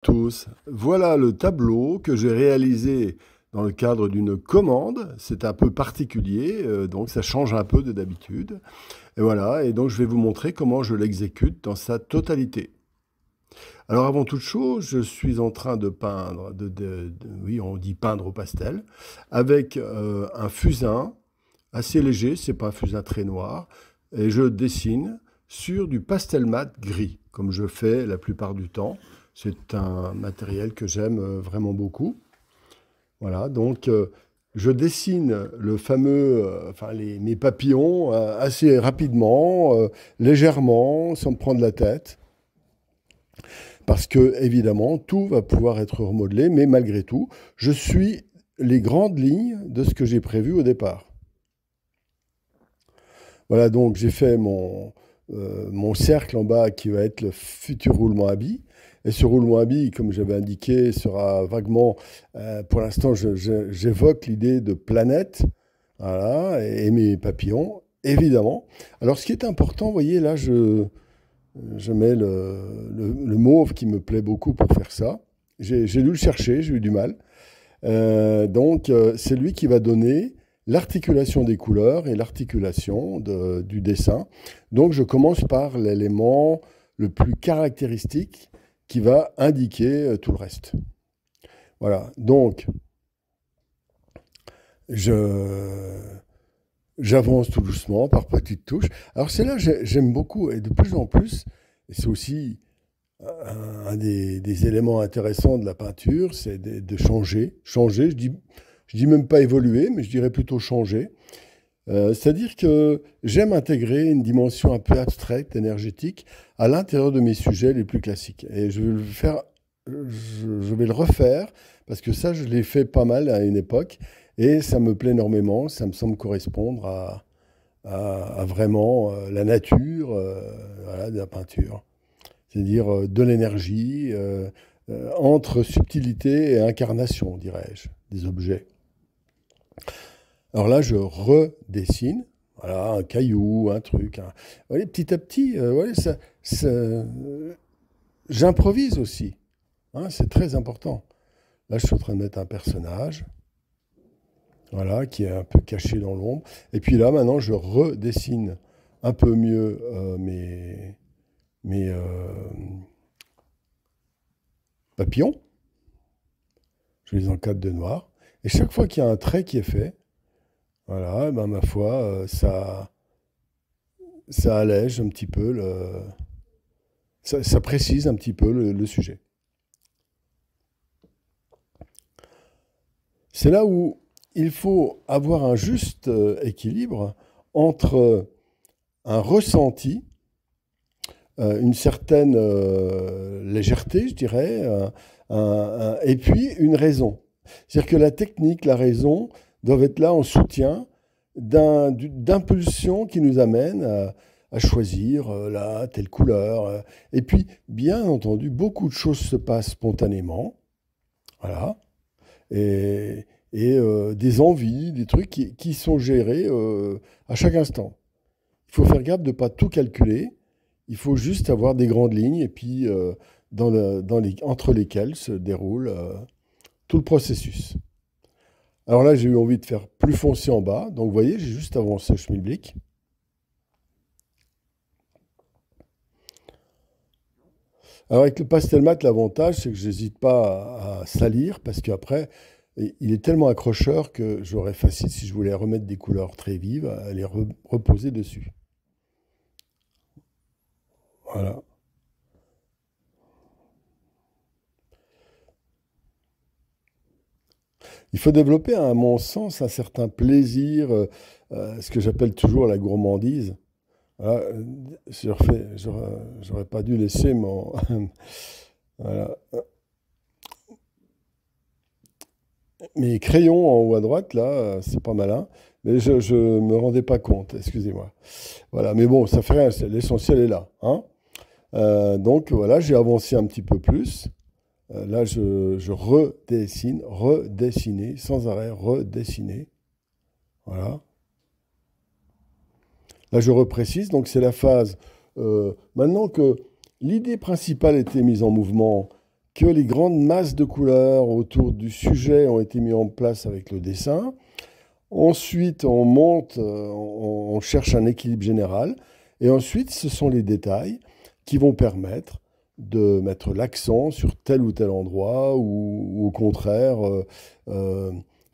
Tous. Voilà le tableau que j'ai réalisé dans le cadre d'une commande. C'est un peu particulier, donc ça change un peu de d'habitude. Et voilà, et donc je vais vous montrer comment je l'exécute dans sa totalité. Alors avant toute chose, je suis en train de peindre, oui, on dit peindre au pastel, avec un fusain assez léger, c'est pas un fusain très noir, et je dessine sur du pastel mat gris, comme je fais la plupart du temps. C'est un matériel que j'aime vraiment beaucoup. Voilà, donc je dessine le fameux, mes papillons assez rapidement, légèrement, sans me prendre la tête, parce que évidemment tout va pouvoir être remodelé, mais malgré tout, je suis les grandes lignes de ce que j'ai prévu au départ. Voilà, donc j'ai fait mon cercle en bas qui va être le futur roulement à billes. Et ce roulement à billes, comme j'avais indiqué, sera vaguement, pour l'instant, j'évoque l'idée de planète, voilà, et mes papillons, évidemment. Alors, ce qui est important, vous voyez, là, je mets le mauve qui me plaît beaucoup pour faire ça. J'ai dû le chercher, j'ai eu du mal. C'est lui qui va donner l'articulation des couleurs et l'articulation du dessin. Donc, je commence par l'élément le plus caractéristique qui va indiquer tout le reste. Voilà, donc j'avance tout doucement par petites touches. Alors c'est là que j'aime beaucoup et de plus en plus, et c'est aussi un des éléments intéressants de la peinture, c'est de changer. Changer, je dis même pas évoluer, mais je dirais plutôt changer. C'est-à-dire que j'aime intégrer une dimension un peu abstraite, énergétique, à l'intérieur de mes sujets les plus classiques. Et je vais le refaire, parce que ça, je l'ai fait pas mal à une époque, et ça me plaît énormément, ça me semble correspondre à vraiment la nature voilà, de la peinture. C'est-à-dire de l'énergie, entre subtilité et incarnation, dirais-je, des objets. Alors là, je redessine, voilà, un caillou, un truc. Vous voyez, petit à petit, ouais, j'improvise aussi. Hein, c'est très important. Là, je suis en train de mettre un personnage, voilà, qui est un peu caché dans l'ombre. Et puis là, maintenant, je redessine un peu mieux mes papillons. Je les encadre de noir. Et chaque fois qu'il y a un trait qui est fait, voilà, ben, ma foi, ça allège un petit peu, ça précise un petit peu le sujet. C'est là où il faut avoir un juste équilibre entre un ressenti, une certaine légèreté, je dirais, et puis une raison. C'est-à-dire que la technique, la raison doivent être là en soutien d'impulsions qui nous amènent à choisir telle couleur. Et puis, bien entendu, beaucoup de choses se passent spontanément. Voilà. Et des envies, des trucs qui sont gérés à chaque instant. Il faut faire gaffe de ne pas tout calculer. Il faut juste avoir des grandes lignes et puis entre lesquelles se déroule tout le processus. Alors là, j'ai eu envie de faire plus foncé en bas. Donc vous voyez, j'ai juste avancé le schmilblick. Alors avec le pastel mat, l'avantage, c'est que je n'hésite pas à salir parce qu'après, il est tellement accrocheur que j'aurais facile, si je voulais remettre des couleurs très vives, à les reposer dessus. Voilà. Il faut développer, à mon sens, un certain plaisir, ce que j'appelle toujours la gourmandise. Voilà, j'aurais pas dû laisser mon... voilà. Mes crayons en haut à droite, là, c'est pas malin. Mais je ne me rendais pas compte, excusez-moi. Voilà, mais bon, ça fait rien, l'essentiel est là. Hein. Donc voilà, j'ai avancé un petit peu plus. Là, je redessine, redessiner, sans arrêt, redessiner. Voilà. Là, je reprécise, donc c'est la phase. Maintenant que l'idée principale était mise en mouvement, que les grandes masses de couleurs autour du sujet ont été mises en place avec le dessin. Ensuite, on monte, on cherche un équilibre général. Et ensuite, ce sont les détails qui vont permettre de mettre l'accent sur tel ou tel endroit ou au contraire,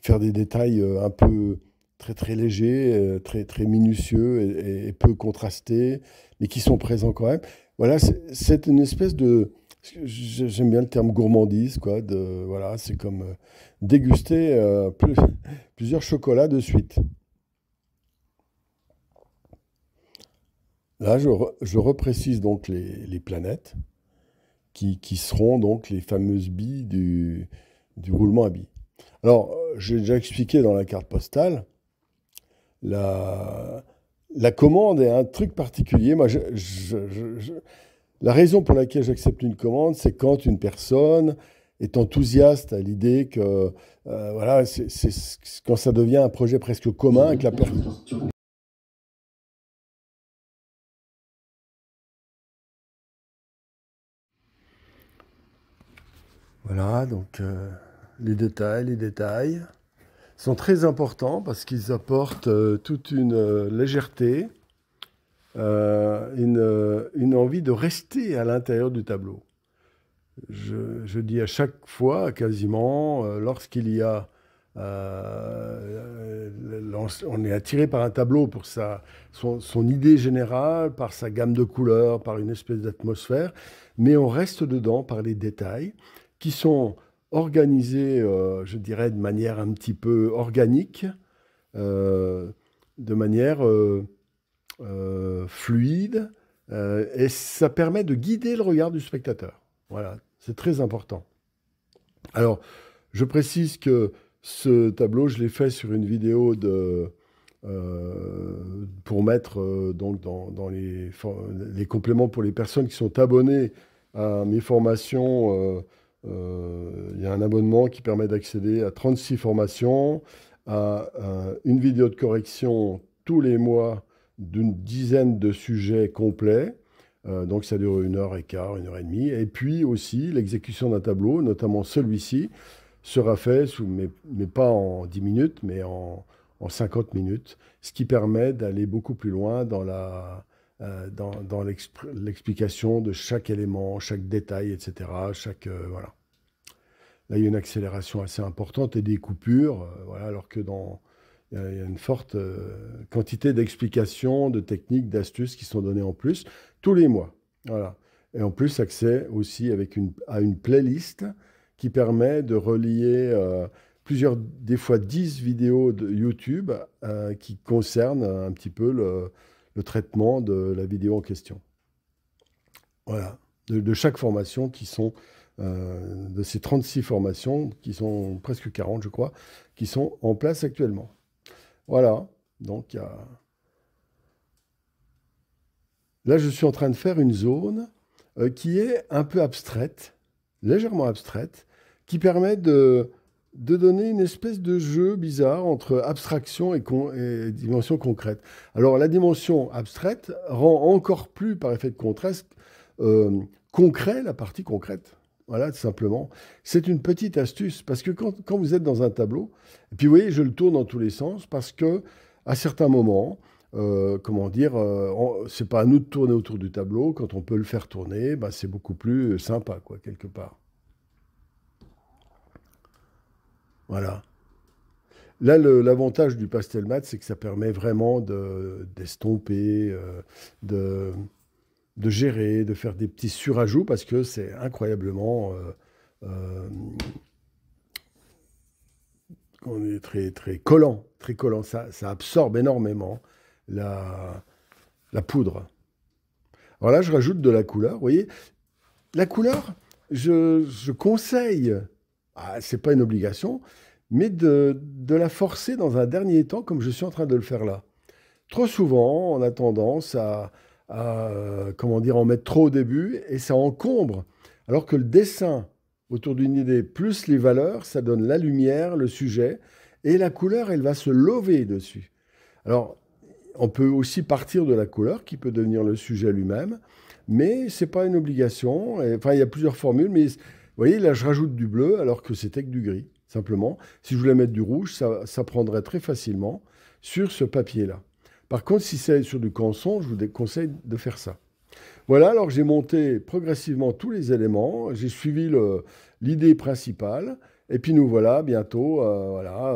faire des détails un peu très très légers, très très minutieux et peu contrastés, mais qui sont présents quand même. Voilà, c'est une espèce de... J'aime bien le terme gourmandise, quoi. Voilà, c'est comme déguster plusieurs chocolats de suite. Là, je reprécise donc les planètes qui seront donc les fameuses billes du roulement à billes. Alors, j'ai déjà expliqué dans la carte postale, la, la commande est un truc particulier. Moi, la raison pour laquelle j'accepte une commande, c'est quand une personne est enthousiaste à l'idée que, voilà, quand ça devient un projet presque commun avec la personne. Voilà, donc les détails sont très importants parce qu'ils apportent toute une légèreté, une envie de rester à l'intérieur du tableau. Je dis à chaque fois, quasiment, lorsqu'il y a... on est attiré par un tableau pour son idée générale, par sa gamme de couleurs, par une espèce d'atmosphère, mais on reste dedans par les détails qui sont organisés, je dirais, de manière un petit peu organique, euh, de manière fluide, et ça permet de guider le regard du spectateur. Voilà, c'est très important. Alors, je précise que ce tableau, je l'ai fait sur une vidéo pour mettre donc dans les compléments pour les personnes qui sont abonnées à mes formations. Il y a un abonnement qui permet d'accéder à 36 formations, à une vidéo de correction tous les mois d'une dizaine de sujets complets. Donc ça dure 1 h 15, 1 h 30. Et puis aussi, l'exécution d'un tableau, notamment celui-ci, sera fait, mais pas en 10 minutes, mais en 50 minutes, ce qui permet d'aller beaucoup plus loin dans l'explication de chaque élément, chaque détail, etc. Voilà. Là, il y a une accélération assez importante et des coupures, voilà, alors que il y a une forte quantité d'explications, de techniques, d'astuces qui sont données en plus tous les mois. Voilà. Et en plus, accès aussi à une playlist qui permet de relier des fois 10 vidéos de YouTube qui concernent un petit peu le traitement de la vidéo en question. Voilà. De chaque formation de ces 36 formations, qui sont presque 40, je crois, qui sont en place actuellement. Voilà. Donc, là, je suis en train de faire une zone qui est un peu abstraite, légèrement abstraite, qui permet de donner une espèce de jeu bizarre entre abstraction et dimension concrète. Alors, la dimension abstraite rend encore plus, par effet de contraste, concret la partie concrète. Voilà, tout simplement. C'est une petite astuce, parce que quand vous êtes dans un tableau, et puis vous voyez, je le tourne dans tous les sens, parce que à certains moments, comment dire, c'est pas à nous de tourner autour du tableau. Quand on peut le faire tourner, bah, c'est beaucoup plus sympa, quoi, quelque part. Voilà. Là, l'avantage du pastel mat, c'est que ça permet vraiment d'estomper, de gérer, de faire des petits surajouts, parce que c'est incroyablement... euh, on est très, très collant, très collant. Ça absorbe énormément la poudre. Alors là, je rajoute de la couleur. Vous voyez, la couleur, je conseille, c'est pas une obligation, mais de la forcer dans un dernier temps, comme je suis en train de le faire là. Trop souvent, on a tendance comment dire, en mettre trop au début et ça encombre. Alors que le dessin autour d'une idée, plus les valeurs, ça donne la lumière, le sujet, et la couleur, elle va se lever dessus. Alors, on peut aussi partir de la couleur qui peut devenir le sujet lui-même, mais ce n'est pas une obligation. Enfin, il y a plusieurs formules, mais voyez, là, je rajoute du bleu alors que c'était que du gris, simplement. Si je voulais mettre du rouge, ça prendrait très facilement sur ce papier-là. Par contre, si c'est sur du canson, je vous déconseille de faire ça. Voilà, alors j'ai monté progressivement tous les éléments, j'ai suivi l'idée principale, et puis nous voilà bientôt, voilà,